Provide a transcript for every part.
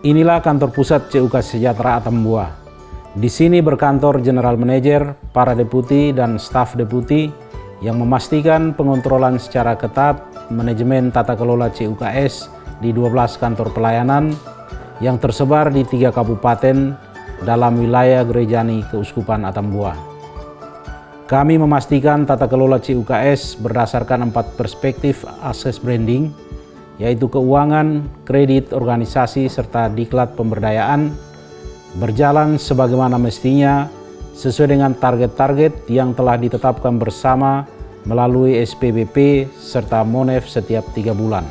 Inilah kantor pusat CUK Sejahtera Atambua. Di sini berkantor General Manager, para deputi, dan staf deputi yang memastikan pengontrolan secara ketat manajemen tata kelola CUKS di 12 kantor pelayanan yang tersebar di 3 kabupaten dalam wilayah Gerejani Keuskupan Atambua. Kami memastikan tata kelola CUKS berdasarkan 4 perspektif akses branding, yaitu keuangan, kredit, organisasi, serta diklat pemberdayaan, berjalan sebagaimana mestinya sesuai dengan target-target yang telah ditetapkan bersama melalui SPBP serta MONEF setiap 3 bulan.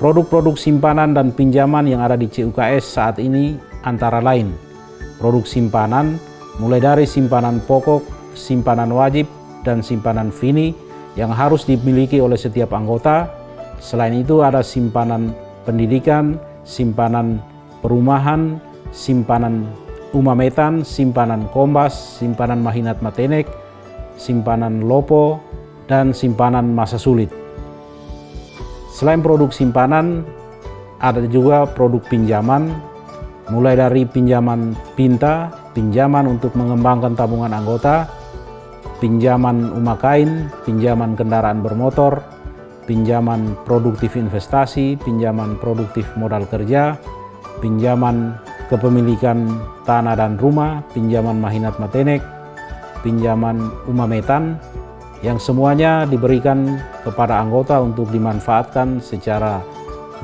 Produk-produk simpanan dan pinjaman yang ada di CUKS saat ini antara lain produk simpanan mulai dari simpanan pokok, simpanan wajib, dan simpanan FINI yang harus dimiliki oleh setiap anggota. Selain itu ada simpanan pendidikan, simpanan perumahan, simpanan umametan, simpanan kombas, simpanan mahinat matenek, simpanan lopo, dan simpanan masa sulit. Selain produk simpanan, ada juga produk pinjaman, mulai dari pinjaman pinta, pinjaman untuk mengembangkan tabungan anggota, pinjaman umakain, pinjaman kendaraan bermotor, pinjaman produktif investasi, pinjaman produktif modal kerja, pinjaman kepemilikan tanah dan rumah, pinjaman mahinat matenek, pinjaman umametan, yang semuanya diberikan kepada anggota untuk dimanfaatkan secara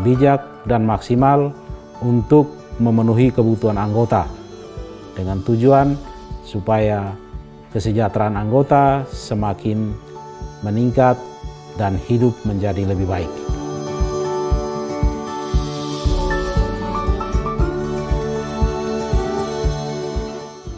bijak dan maksimal untuk memenuhi kebutuhan anggota dengan tujuan supaya kesejahteraan anggota semakin meningkat dan hidup menjadi lebih baik.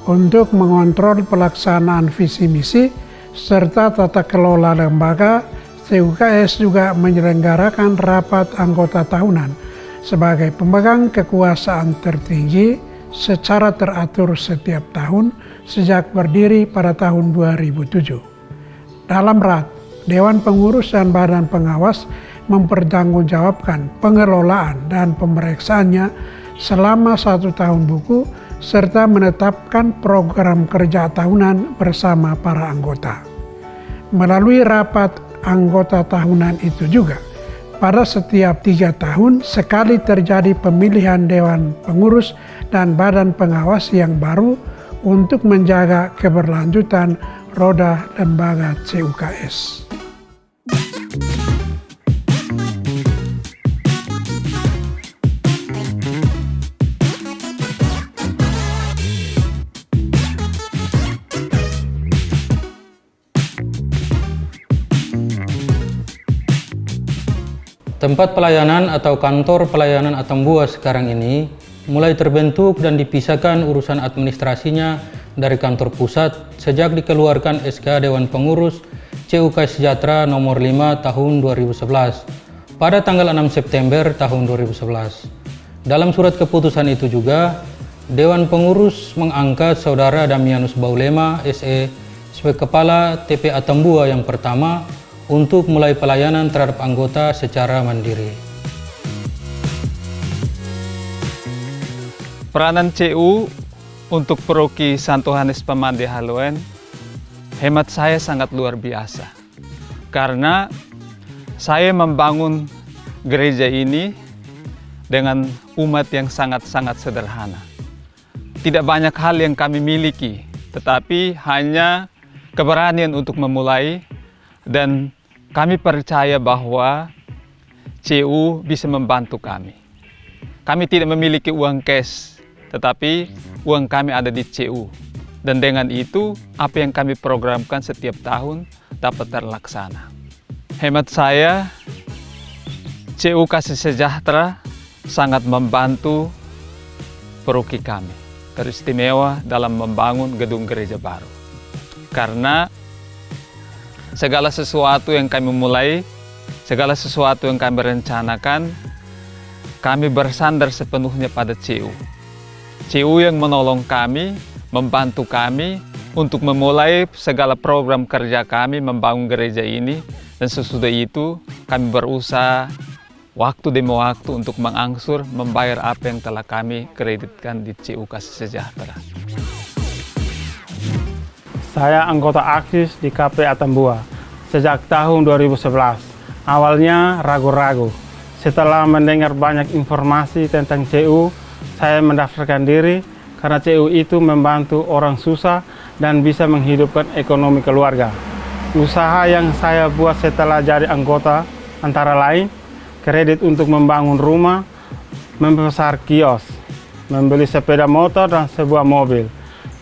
Untuk mengontrol pelaksanaan visi misi serta tata kelola lembaga, CUKS juga menyelenggarakan rapat anggota tahunan sebagai pemegang kekuasaan tertinggi secara teratur setiap tahun sejak berdiri pada tahun 2007. Dalam RAT, Dewan Pengurus dan Badan Pengawas mempertanggungjawabkan pengelolaan dan pemeriksaannya selama 1 tahun buku serta menetapkan program kerja tahunan bersama para anggota. Melalui rapat anggota tahunan itu juga, pada setiap 3 tahun sekali terjadi pemilihan Dewan Pengurus dan Badan Pengawas yang baru untuk menjaga keberlanjutan roda lembaga CUKS. Tempat pelayanan atau kantor pelayanan Atambua sekarang ini mulai terbentuk dan dipisahkan urusan administrasinya dari kantor pusat sejak dikeluarkan SK Dewan Pengurus CUK Sejahtera nomor 5 tahun 2011 pada tanggal 6 September tahun 2011. Dalam surat keputusan itu juga, Dewan Pengurus mengangkat Saudara Damianus Baulema SE sebagai Kepala TP Atambua yang pertama untuk mulai pelayanan terhadap anggota secara mandiri. Peranan CU untuk Paroki Santo Yohanes Pamande Haluen, hemat saya sangat luar biasa. Karena saya membangun gereja ini dengan umat yang sangat-sangat sederhana. Tidak banyak hal yang kami miliki, tetapi hanya keberanian untuk memulai, dan kami percaya bahwa CU bisa membantu kami. Kami tidak memiliki uang cash, tetapi uang kami ada di CU. Dan dengan itu, apa yang kami programkan setiap tahun dapat terlaksana. Hemat saya, CU Kasih Sejahtera sangat membantu paroki kami, teristimewa dalam membangun gedung gereja baru. Karena segala sesuatu yang kami mulai, segala sesuatu yang kami rencanakan, kami bersandar sepenuhnya pada CU. CU yang menolong kami, membantu kami untuk memulai segala program kerja kami membangun gereja ini, dan sesudah itu kami berusaha waktu demi waktu untuk mengangsur membayar apa yang telah kami kreditkan di CU Kasih Sejahtera. Saya anggota aktif di KP Atambua sejak tahun 2011. Awalnya ragu-ragu. Setelah mendengar banyak informasi tentang CU, saya mendaftarkan diri karena CU itu membantu orang susah dan bisa menghidupkan ekonomi keluarga. Usaha yang saya buat setelah jadi anggota antara lain kredit untuk membangun rumah, membesar kios, membeli sepeda motor dan sebuah mobil,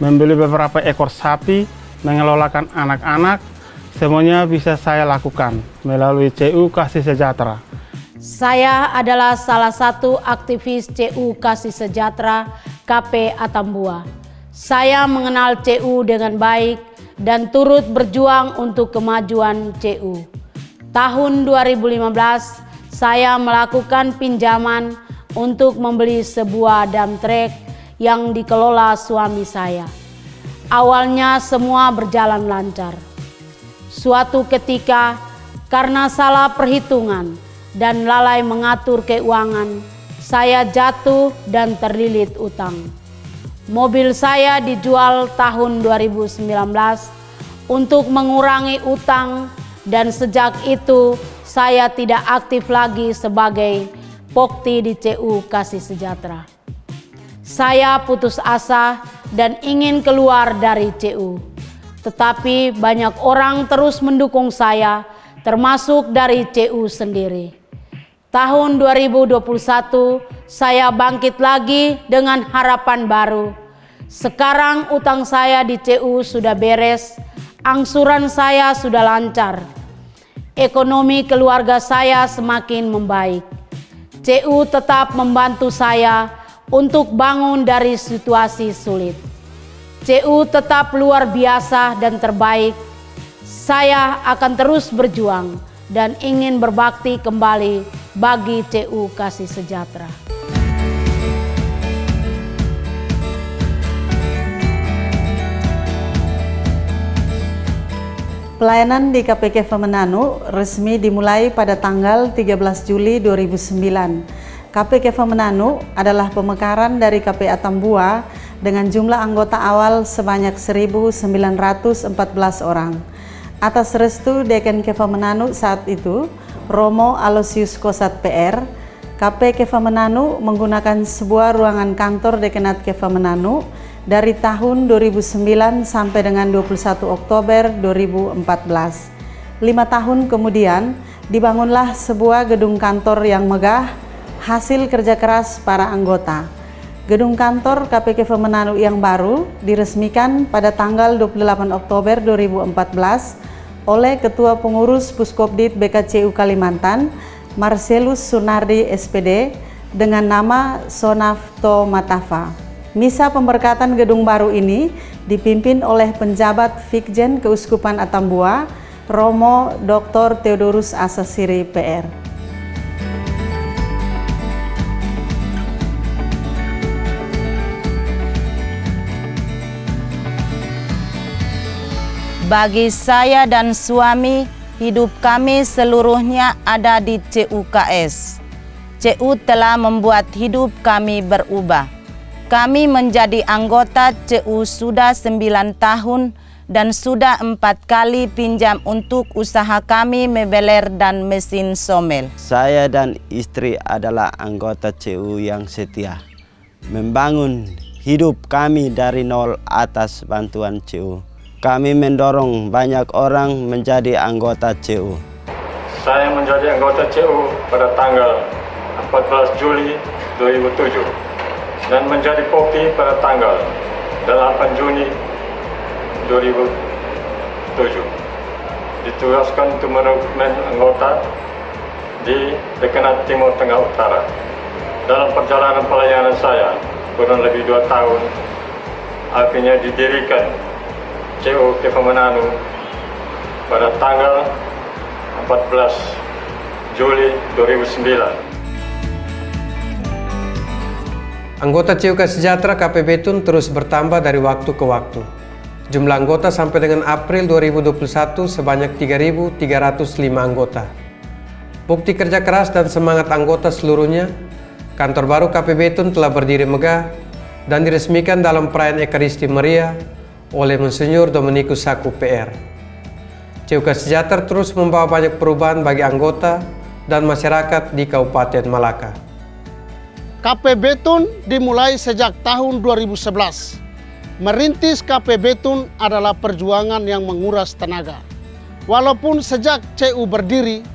membeli beberapa ekor sapi, mengelolakan anak-anak, semuanya bisa saya lakukan melalui CU Kasih Sejahtera. Saya adalah salah satu aktivis CU Kasih Sejahtera KP Atambua. Saya mengenal CU dengan baik dan turut berjuang untuk kemajuan CU. Tahun 2015, saya melakukan pinjaman untuk membeli sebuah dump truck yang dikelola suami saya. Awalnya semua berjalan lancar. Suatu ketika, karena salah perhitungan dan lalai mengatur keuangan, saya jatuh dan terlilit utang. Mobil saya dijual tahun 2019 untuk mengurangi utang, dan sejak itu saya tidak aktif lagi sebagai pokti di CU Kasih Sejahtera. Saya putus asa dan ingin keluar dari CU. Tetapi banyak orang terus mendukung saya, termasuk dari CU sendiri. Tahun 2021, saya bangkit lagi dengan harapan baru. Sekarang utang saya di CU sudah beres, angsuran saya sudah lancar. Ekonomi keluarga saya semakin membaik. CU tetap membantu saya untuk bangun dari situasi sulit. CU tetap luar biasa dan terbaik. Saya akan terus berjuang dan ingin berbakti kembali bagi CU Kasih Sejahtera. Pelayanan di KP Kefa Mananu resmi dimulai pada tanggal 13 Juli 2009. KP Kefa Mananu adalah pemekaran dari KP Atambua dengan jumlah anggota awal sebanyak 1.914 orang. Atas restu Deken Kefa Mananu saat itu, Romo Aloysius Kosat PR, KP Kefa Mananu menggunakan sebuah ruangan kantor Dekenat Kefa Mananu dari tahun 2009 sampai dengan 21 Oktober 2014. 5 tahun kemudian, dibangunlah sebuah gedung kantor yang megah, hasil kerja keras para anggota. Gedung kantor KP Kefa Mananu yang baru diresmikan pada tanggal 28 Oktober 2014 oleh Ketua Pengurus Puskopdit BKCU Kalimantan, Marcelus Sunardi SPD, dengan nama Sonafto Matafa. Misa pemberkatan gedung baru ini dipimpin oleh penjabat Fikjen Keuskupan Atambua, Romo Dr. Theodorus Asasiri PR. Bagi saya dan suami, hidup kami seluruhnya ada di CUKS. CU telah membuat hidup kami berubah. Kami menjadi anggota CU sudah 9 tahun dan sudah 4 kali pinjam untuk usaha kami mebeler dan mesin somel. Saya dan istri adalah anggota CU yang setia, membangun hidup kami dari nol atas bantuan CU. Kami mendorong banyak orang menjadi anggota CU. Saya menjadi anggota CU pada tanggal 14 Juli 2007 dan menjadi pokti pada tanggal 8 Juni 2007. ditugaskan untuk merekrutmen anggota di Dekanat Timur Tengah Utara. Dalam perjalanan pelayanan saya kurang lebih 2 tahun, akhirnya didirikan CU KFM Mananu pada tanggal 14 Juli 2009. Anggota CU Kasih Sejahtera KP Betun terus bertambah dari waktu ke waktu. Jumlah anggota sampai dengan April 2021 sebanyak 3.305 anggota. Bukti kerja keras dan semangat anggota seluruhnya, kantor baru KP Betun telah berdiri megah dan diresmikan dalam perayaan Ekaristi Maria oleh Monsinyur Dominikus Saku PR. CU Kasih Sejahtera terus membawa banyak perubahan bagi anggota dan masyarakat di Kabupaten Malaka. KP Betun dimulai sejak tahun 2011. Merintis KP Betun adalah perjuangan yang menguras tenaga. Walaupun sejak CU berdiri,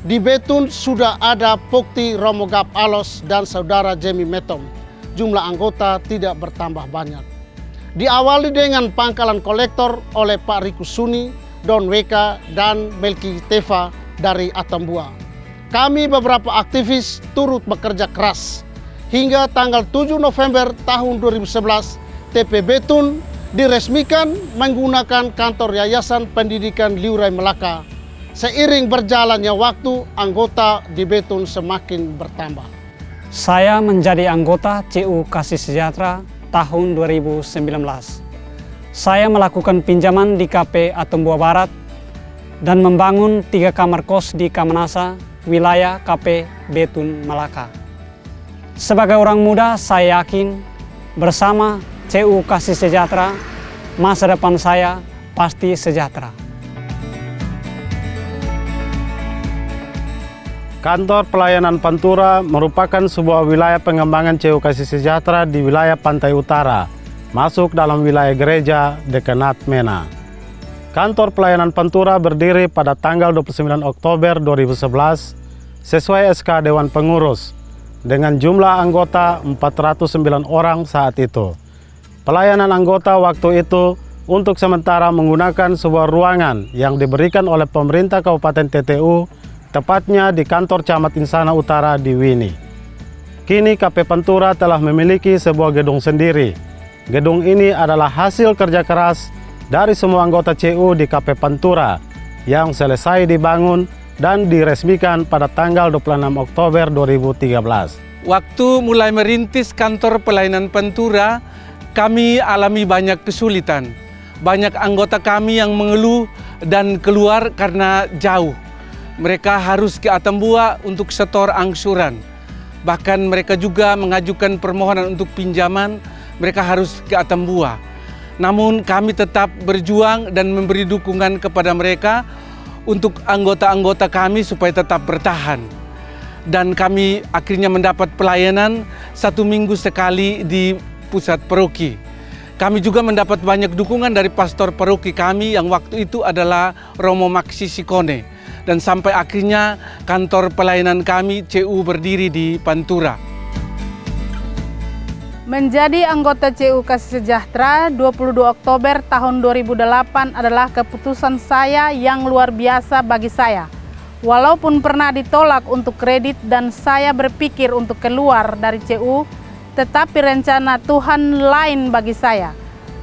di Betun sudah ada Pokti Romo Gap Alos dan Saudara Jemi Metom. Jumlah anggota tidak bertambah banyak. Diawali dengan pangkalan kolektor oleh Pak Riku Suni, Don Weka, dan Melki Teva dari Atambua. Kami beberapa aktivis turut bekerja keras. Hingga tanggal 7 November tahun 2011, TP Betun diresmikan menggunakan kantor Yayasan Pendidikan Liurai Melaka. Seiring berjalannya waktu, anggota di Betun semakin bertambah. Saya menjadi anggota CU Kasih Sejahtera tahun 2019. Saya melakukan pinjaman di KP Atambua Barat dan membangun 3 kamar kos di Kamanasa, wilayah KP Betun Malaka. Sebagai orang muda, saya yakin bersama CU Kasih Sejahtera, masa depan saya pasti sejahtera. Kantor Pelayanan Pantura merupakan sebuah wilayah pengembangan CU Kasih Sejahtera di wilayah Pantai Utara, masuk dalam wilayah gereja Dekanat Mena. Kantor Pelayanan Pantura berdiri pada tanggal 29 Oktober 2011 sesuai SK Dewan Pengurus dengan jumlah anggota 409 orang saat itu. Pelayanan anggota waktu itu untuk sementara menggunakan sebuah ruangan yang diberikan oleh pemerintah Kabupaten TTU, tepatnya di kantor Camat Insana Utara di Wini. Kini KP Pantura telah memiliki sebuah gedung sendiri. Gedung ini adalah hasil kerja keras dari semua anggota CU di KP Pantura yang selesai dibangun dan diresmikan pada tanggal 26 Oktober 2013. Waktu mulai merintis kantor pelayanan Pantura, kami alami banyak kesulitan. Banyak anggota kami yang mengeluh dan keluar karena jauh. Mereka harus ke Atambua untuk setor angsuran. Bahkan mereka juga mengajukan permohonan untuk pinjaman, mereka harus ke Atambua. Namun kami tetap berjuang dan memberi dukungan kepada mereka untuk anggota-anggota kami supaya tetap bertahan. Dan kami akhirnya mendapat pelayanan 1 minggu sekali di pusat paroki. Kami juga mendapat banyak dukungan dari pastor paroki kami yang waktu itu adalah Romo Maksi Sikone. Dan sampai akhirnya kantor pelayanan kami CU berdiri di Pantura. Menjadi anggota CU Kasih Sejahtera 22 Oktober tahun 2008 adalah keputusan saya yang luar biasa bagi saya. Walaupun pernah ditolak untuk kredit dan saya berpikir untuk keluar dari CU, tetapi rencana Tuhan lain bagi saya.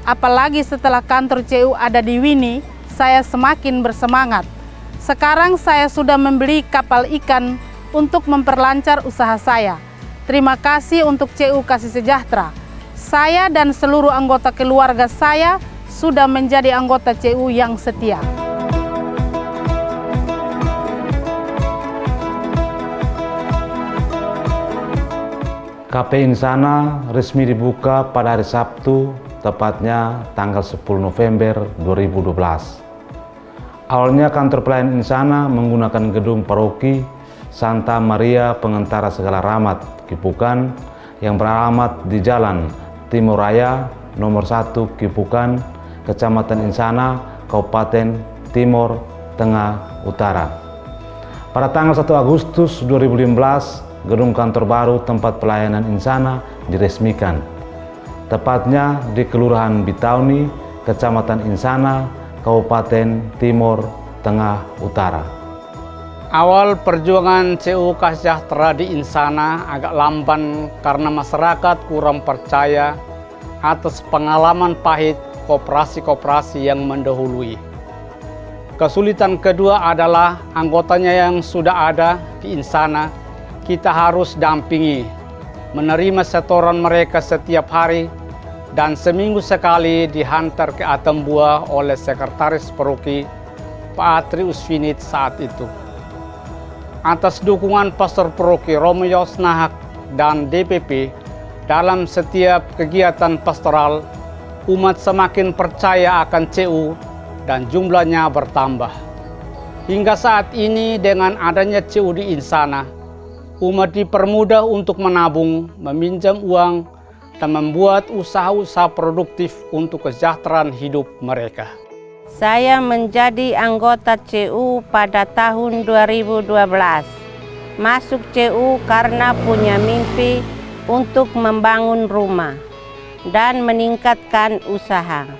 Apalagi setelah kantor CU ada di Wini, saya semakin bersemangat. Sekarang saya sudah membeli kapal ikan untuk memperlancar usaha saya. Terima kasih untuk CU Kasih Sejahtera. Saya dan seluruh anggota keluarga saya sudah menjadi anggota CU yang setia. KP Insana resmi dibuka pada hari Sabtu, tepatnya tanggal 10 November 2012. Awalnya kantor pelayanan Insana menggunakan gedung paroki Santa Maria Pengantara Segala Rahmat Kipukan yang beralamat di Jalan Timur Raya nomor 1 Kipukan, Kecamatan Insana, Kabupaten Timur Tengah Utara. Pada tanggal 1 Agustus 2015, gedung kantor baru tempat pelayanan Insana diresmikan, tepatnya di Kelurahan Bitauni, Kecamatan Insana, Kabupaten Timur Tengah Utara. Awal perjuangan CU Kasih Sejahtera di Insana agak lamban karena masyarakat kurang percaya atas pengalaman pahit koperasi-koperasi yang mendahului. Kesulitan kedua adalah anggotanya yang sudah ada di Insana kita harus dampingi, menerima setoran mereka setiap hari dan seminggu sekali dihantar ke Atambua oleh Sekretaris Paroki Pak Atri Usfinit saat itu. Atas dukungan Pastor Paroki Romeo Snahak dan DPP dalam setiap kegiatan pastoral, umat semakin percaya akan CU dan jumlahnya bertambah. Hingga saat ini dengan adanya CU di Insana, umat dipermudah untuk menabung, meminjam uang, dan membuat usaha-usaha produktif untuk kesejahteraan hidup mereka. Saya menjadi anggota CU pada tahun 2012. Masuk CU karena punya mimpi untuk membangun rumah dan meningkatkan usaha.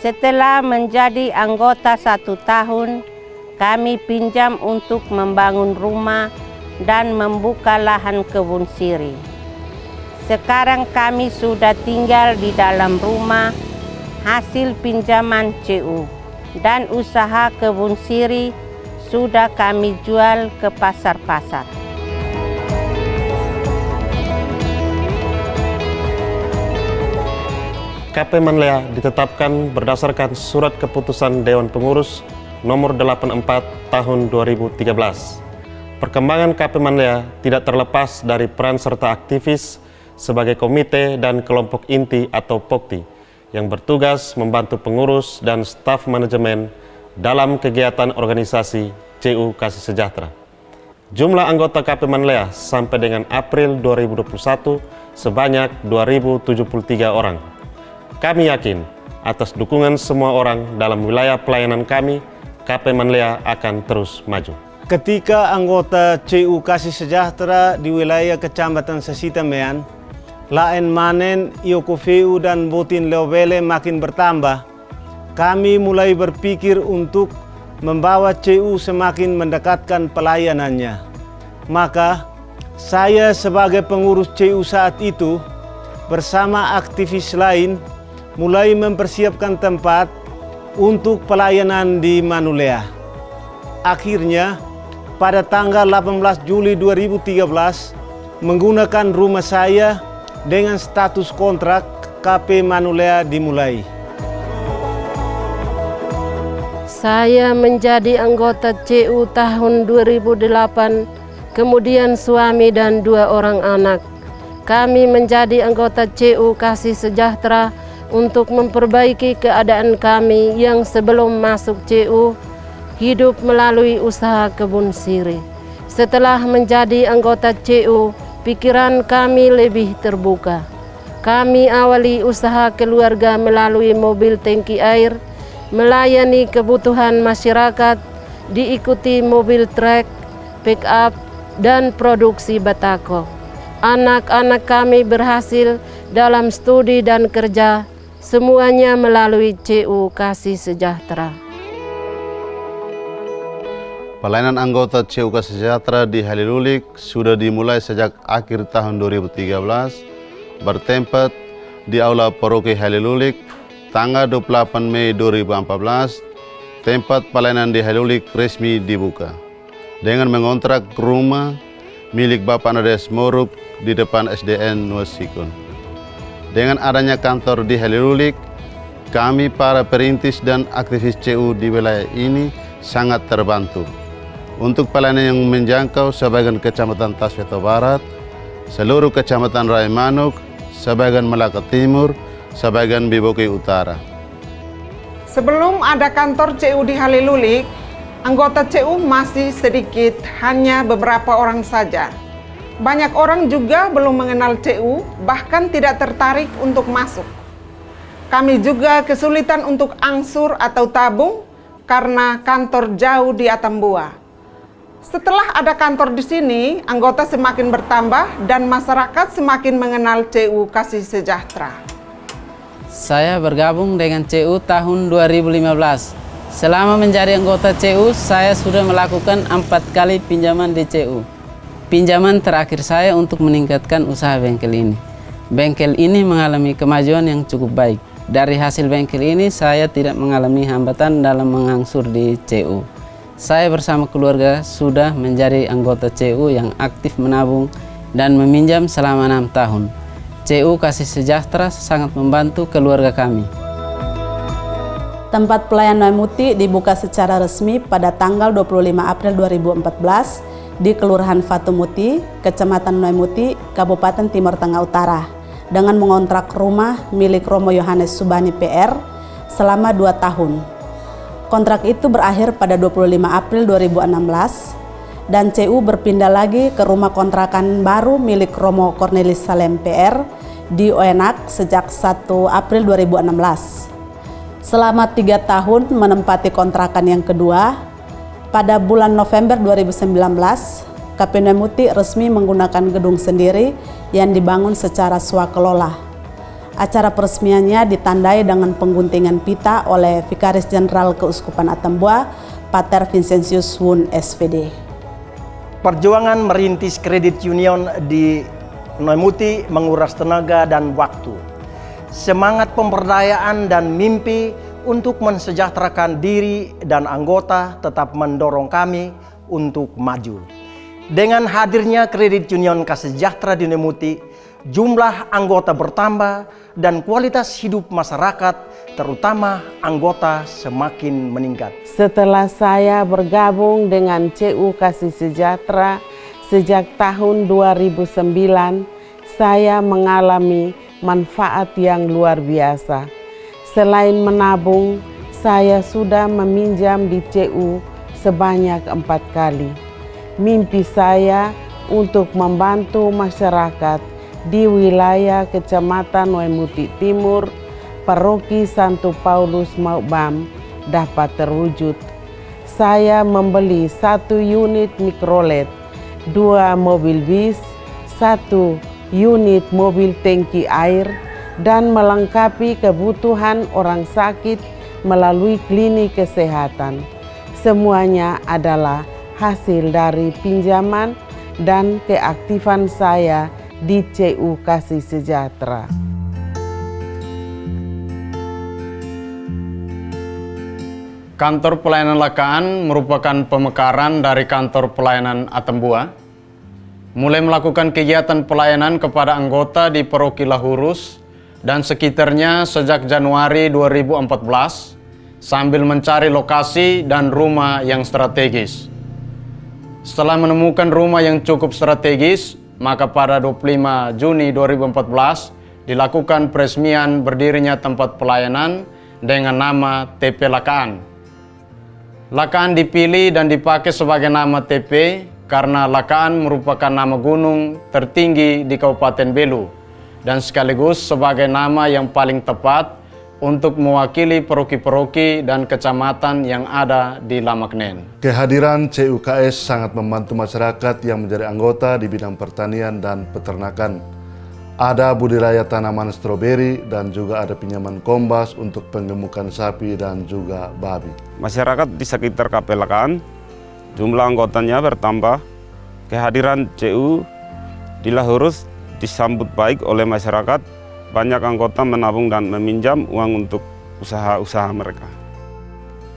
Setelah menjadi anggota 1 tahun, kami pinjam untuk membangun rumah dan membuka lahan kebun sirih. Sekarang kami sudah tinggal di dalam rumah hasil pinjaman CU dan usaha kebun sirih sudah kami jual ke pasar-pasar. KP Manlea ditetapkan berdasarkan Surat Keputusan Dewan Pengurus nomor 84 tahun 2013. Perkembangan KP Manlea tidak terlepas dari peran serta aktivis sebagai komite dan kelompok inti atau POKTI yang bertugas membantu pengurus dan staf manajemen dalam kegiatan organisasi CU Kasih Sejahtera. Jumlah anggota KP Manlea sampai dengan April 2021 sebanyak 2.073 orang. Kami yakin atas dukungan semua orang dalam wilayah pelayanan kami, KP Manlea akan terus maju. Ketika anggota CU Kasih Sejahtera di wilayah Kecamatan Sasitamean, Laen Manen, Iokofeu, dan Botin Leobele makin bertambah, kami mulai berpikir untuk membawa CU semakin mendekatkan pelayanannya. Maka, saya sebagai pengurus CU saat itu, bersama aktivis lain, mulai mempersiapkan tempat untuk pelayanan di Manulea. Akhirnya, pada tanggal 18 Juli 2013, menggunakan rumah saya dengan status kontrak KP Manulea dimulai. Saya menjadi anggota CU tahun 2008, kemudian suami dan 2 orang anak. Kami menjadi anggota CU Kasih Sejahtera untuk memperbaiki keadaan kami yang sebelum masuk CU hidup melalui usaha kebun sirih. Setelah menjadi anggota CU, pikiran kami lebih terbuka. Kami awali usaha keluarga melalui mobil tangki air, melayani kebutuhan masyarakat, diikuti mobil trek, pick up, dan produksi batako. Anak-anak kami berhasil dalam studi dan kerja, semuanya melalui CU Kasih Sejahtera. Pelayanan anggota CU Kasih Sejahtera di Halilulik sudah dimulai sejak akhir tahun 2013, bertempat di Aula Paroki Halilulik, tanggal 28 Mei 2014, tempat pelayanan di Halilulik resmi dibuka, dengan mengontrak rumah milik Bapak Nades Moruk di depan SDN Nuasikun. Dengan adanya kantor di Halilulik, kami para perintis dan aktivis CU di wilayah ini sangat terbantu. Untuk pelayanan yang menjangkau sebagian Kecamatan Tasveto Barat, seluruh Kecamatan Raimanuk, sebagian Malaka Timur, sebagian Biboki Utara. Sebelum ada kantor CU di Halilulik, anggota CU masih sedikit, hanya beberapa orang saja. Banyak orang juga belum mengenal CU, bahkan tidak tertarik untuk masuk. Kami juga kesulitan untuk angsur atau tabung karena kantor jauh di Atambua. Setelah ada kantor di sini, anggota semakin bertambah dan masyarakat semakin mengenal CU Kasih Sejahtera. Saya bergabung dengan CU tahun 2015. Selama menjadi anggota CU, saya sudah melakukan 4 kali pinjaman di CU. Pinjaman terakhir saya untuk meningkatkan usaha bengkel ini. Bengkel ini mengalami kemajuan yang cukup baik. Dari hasil bengkel ini, saya tidak mengalami hambatan dalam mengangsur di CU. Saya bersama keluarga sudah menjadi anggota CU yang aktif menabung dan meminjam selama 6 tahun. CU Kasih Sejahtera sangat membantu keluarga kami. Tempat pelayanan Muti dibuka secara resmi pada tanggal 25 April 2014 di Kelurahan Fatumuti, Kecamatan Noimuti, Kabupaten Timur Tengah Utara, dengan mengontrak rumah milik Romo Yohanes Subani PR selama 2 tahun. Kontrak itu berakhir pada 25 April 2016 dan CU berpindah lagi ke rumah kontrakan baru milik Romo Cornelis Salem PR di Oenak sejak 1 April 2016. Selama 3 tahun menempati kontrakan yang kedua, pada bulan November 2019, KP Noimuti resmi menggunakan gedung sendiri yang dibangun secara swakelola. Acara peresmiannya ditandai dengan pengguntingan pita oleh Vikaris Jenderal Keuskupan Atambua, Pater Vincentius Wun SVD. Perjuangan merintis kredit union di Noimuti menguras tenaga dan waktu. Semangat pemberdayaan dan mimpi untuk mensejahterakan diri dan anggota tetap mendorong kami untuk maju. Dengan hadirnya kredit union Kasih Sejahtera di Noimuti, jumlah anggota bertambah dan kualitas hidup masyarakat, terutama anggota, semakin meningkat. Setelah saya bergabung dengan CU Kasih Sejahtera sejak tahun 2009, saya mengalami manfaat yang luar biasa. Selain menabung, saya sudah meminjam di CU sebanyak 4 kali. Mimpi saya untuk membantu masyarakat di wilayah Kecamatan Noimuti Timur, Paroki Santo Paulus Maubam dapat terwujud. Saya membeli 1 unit mikrolet, 2 mobil bis, 1 unit mobil tangki air, dan melengkapi kebutuhan orang sakit melalui klinik kesehatan. Semuanya adalah hasil dari pinjaman dan keaktifan saya di CU Kasih Sejahtera. Kantor Pelayanan Lakaan merupakan pemekaran dari Kantor Pelayanan Atambua. Mulai melakukan kegiatan pelayanan kepada anggota di Paroki Lahurus dan sekitarnya sejak Januari 2014 sambil mencari lokasi dan rumah yang strategis. Setelah menemukan rumah yang cukup strategis, maka pada 25 Juni 2014 dilakukan peresmian berdirinya tempat pelayanan dengan nama TP Lakaan. Lakaan dipilih dan dipakai sebagai nama TP karena Lakaan merupakan nama gunung tertinggi di Kabupaten Belu dan sekaligus sebagai nama yang paling tepat untuk mewakili paroki-paroki dan kecamatan yang ada di Lamaknen. Kehadiran CUKS sangat membantu masyarakat yang menjadi anggota di bidang pertanian dan peternakan. Ada budidaya tanaman stroberi dan juga ada pinjaman kombas untuk penggemukan sapi dan juga babi. Masyarakat di sekitar KP Lakaan jumlah anggotanya bertambah. Kehadiran CU di Lahurus disambut baik oleh masyarakat. Banyak anggota menabung dan meminjam uang untuk usaha-usaha mereka.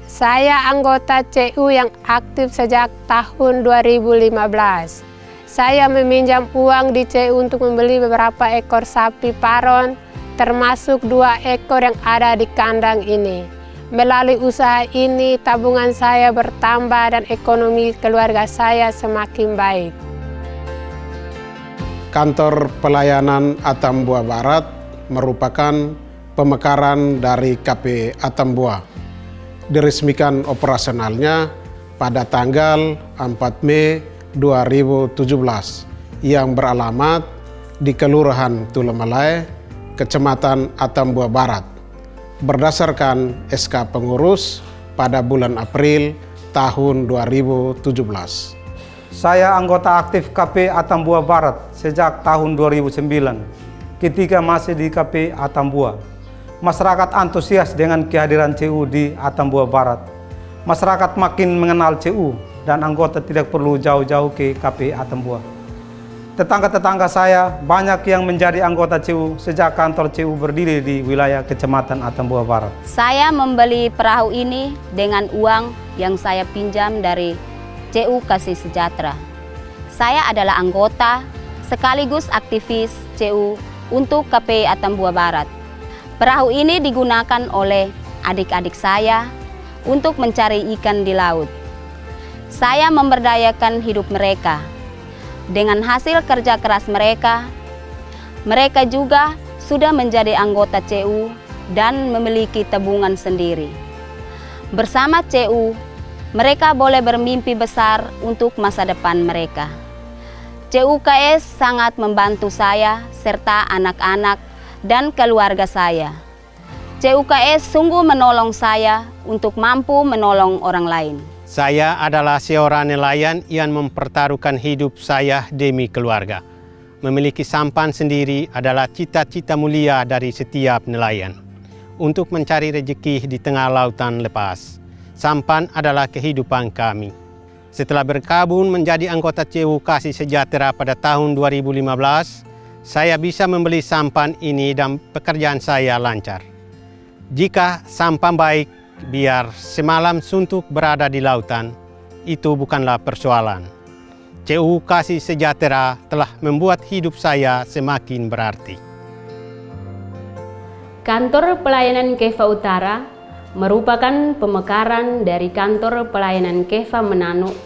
Saya anggota CU yang aktif sejak tahun 2015. Saya meminjam uang di CU untuk membeli beberapa ekor sapi paron, termasuk 2 ekor yang ada di kandang ini. Melalui usaha ini, tabungan saya bertambah dan ekonomi keluarga saya semakin baik. Kantor Pelayanan Atambua Barat merupakan pemekaran dari KP Atambua. Diresmikan operasionalnya pada tanggal 4 Mei 2017 yang beralamat di Kelurahan Tulemalai, Kecamatan Atambua Barat, berdasarkan SK Pengurus pada bulan April tahun 2017. Saya anggota aktif KP Atambua Barat sejak tahun 2009 ketika masih di KP Atambua. Masyarakat antusias dengan kehadiran CU di Atambua Barat masyarakat makin mengenal CU dan anggota tidak perlu jauh-jauh ke KP Atambua. Tetangga-tetangga saya banyak yang menjadi anggota CU sejak kantor CU berdiri di wilayah Kecamatan Atambua Barat. Saya membeli perahu ini dengan uang yang saya pinjam dari CU Kasih Sejahtera. Saya adalah anggota sekaligus aktivis CU untuk KP Atambua Barat. Perahu ini digunakan oleh adik-adik saya untuk mencari ikan di laut. Saya memberdayakan hidup mereka. Dengan hasil kerja keras mereka, mereka juga sudah menjadi anggota CU dan memiliki tabungan sendiri. Bersama CU, mereka boleh bermimpi besar untuk masa depan mereka. CUKS sangat membantu saya serta anak-anak dan keluarga saya. CUKS sungguh menolong saya untuk mampu menolong orang lain. Saya adalah seorang nelayan yang mempertaruhkan hidup saya demi keluarga. Memiliki sampan sendiri adalah cita-cita mulia dari setiap nelayan. Untuk mencari rezeki di tengah lautan lepas, sampan adalah kehidupan kami. Setelah bergabung menjadi anggota CU Kasih Sejahtera pada tahun 2015, saya bisa membeli sampan ini dan pekerjaan saya lancar. Jika sampan baik, biar semalam suntuk berada di lautan, itu bukanlah persoalan. CU Kasih Sejahtera telah membuat hidup saya semakin berarti. Kantor Pelayanan Keva Utara merupakan pemekaran dari Kantor Pelayanan Keva Manado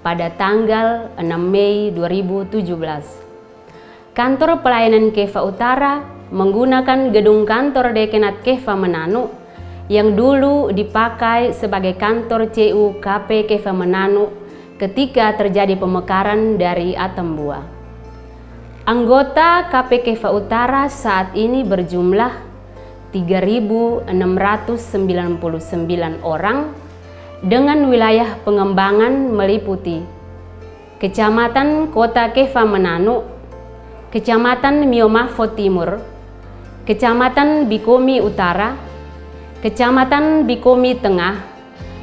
pada tanggal 6 Mei 2017. Kantor Pelayanan Keva Utara menggunakan gedung kantor Dekanat Keva Manado yang dulu dipakai sebagai kantor CU KP Keva Manado ketika terjadi pemekaran dari Atambua. Anggota KP Keva Utara saat ini berjumlah 3.699 orang dengan wilayah pengembangan meliputi Kecamatan Kota Keva Manado, Kecamatan Miomafo Timur, Kecamatan Bikomi Utara, Kecamatan Bikomi Tengah,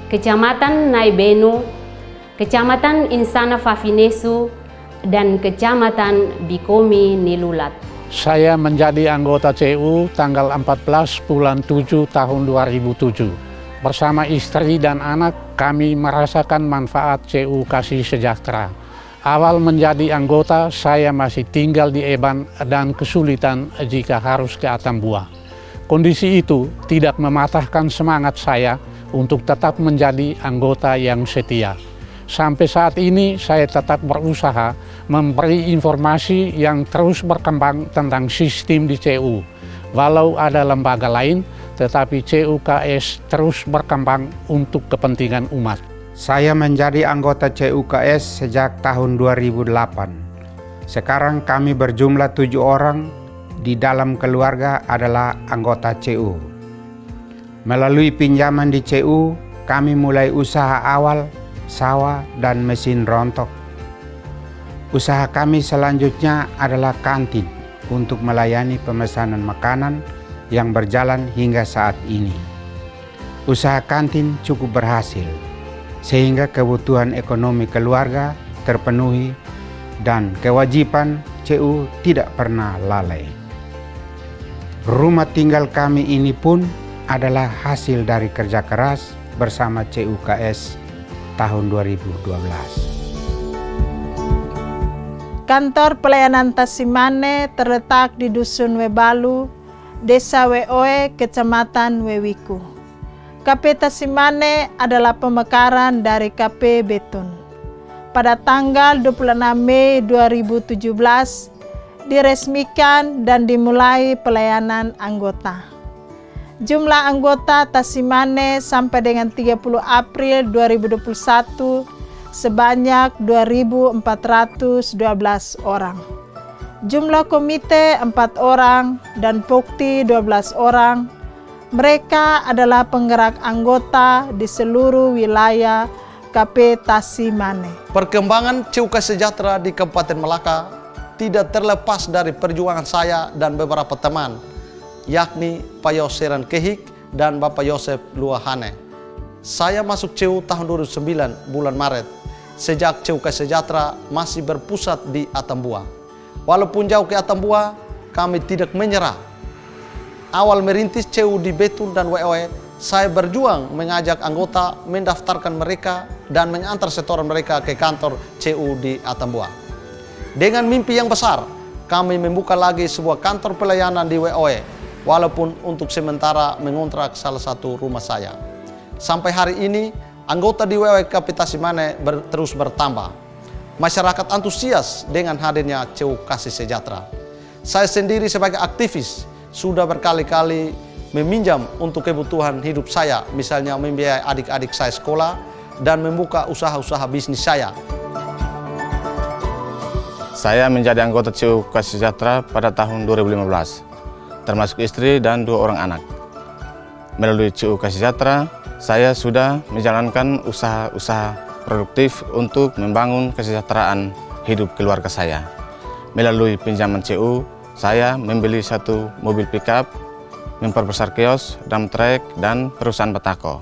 Kecamatan Naibenu, Kecamatan Insana Fafinesu, dan Kecamatan Bikomi Nilulat. Saya menjadi anggota CU tanggal 14 bulan 7 tahun 2007. Bersama istri dan anak kami merasakan manfaat CU Kasih Sejahtera. Awal menjadi anggota saya masih tinggal di Eban dan kesulitan jika harus ke Atambua. Kondisi itu tidak mematahkan semangat saya untuk tetap menjadi anggota yang setia. Sampai saat ini saya tetap berusaha memberi informasi yang terus berkembang tentang sistem di CU. Walau ada lembaga lain, tetapi CUKS terus berkembang untuk kepentingan umat. Saya menjadi anggota CUKS sejak tahun 2008. Sekarang kami berjumlah 7 orang. Di dalam keluarga adalah anggota CU. Melalui pinjaman di CU, kami mulai usaha awal, sawah, dan mesin rontok. Usaha kami selanjutnya adalah kantin untuk melayani pemesanan makanan yang berjalan hingga saat ini. Usaha kantin cukup berhasil, sehingga kebutuhan ekonomi keluarga terpenuhi dan kewajiban CU tidak pernah lalai. Rumah tinggal kami ini pun adalah hasil dari kerja keras bersama CUKS tahun 2012. Kantor Pelayanan Tasimane terletak di Dusun Webalu, Desa Weoe, Kecamatan Wewiku. KP Tasimane adalah pemekaran dari KP Betun. Pada tanggal 26 Mei 2017, diresmikan dan dimulai pelayanan anggota. Jumlah anggota Tasimane sampai dengan 30 April 2021 sebanyak 2.412 orang. Jumlah komite 4 orang dan pokti 12 orang. Mereka adalah penggerak anggota di seluruh wilayah KP Tasimane. Perkembangan CU Kasih Sejahtera di Kabupaten Melaka tidak terlepas dari perjuangan saya dan beberapa teman, yakni Pak Yoseran Kehik dan Bapak Yosef Luahane. Saya masuk CU tahun 2009 bulan Maret. Sejak CU Kasih Sejahtera masih berpusat di Atambua. Walaupun jauh ke Atambua, kami tidak menyerah. Awal merintis CU di Betun dan WOE, saya berjuang mengajak anggota mendaftarkan mereka dan mengantar setoran mereka ke kantor CU di Atambua. Dengan mimpi yang besar, kami membuka lagi sebuah kantor pelayanan di WOE, walaupun untuk sementara mengontrak salah satu rumah saya. Sampai hari ini, anggota di WOE KP Tasimane terus bertambah. Masyarakat antusias dengan hadirnya CU Kasih Sejahtera. Saya sendiri sebagai aktivis sudah berkali-kali meminjam untuk kebutuhan hidup saya, misalnya membiayai adik-adik saya sekolah dan membuka usaha-usaha bisnis saya. Saya menjadi anggota CU Kasih Sejahtera pada tahun 2015, termasuk istri dan 2 orang anak. Melalui CU Kasih Sejahtera, saya sudah menjalankan usaha-usaha produktif untuk membangun kesejahteraan hidup keluarga saya. Melalui pinjaman CU, saya membeli 1 mobil pickup, memperbesar kios, dump truck, dan perusahaan batako.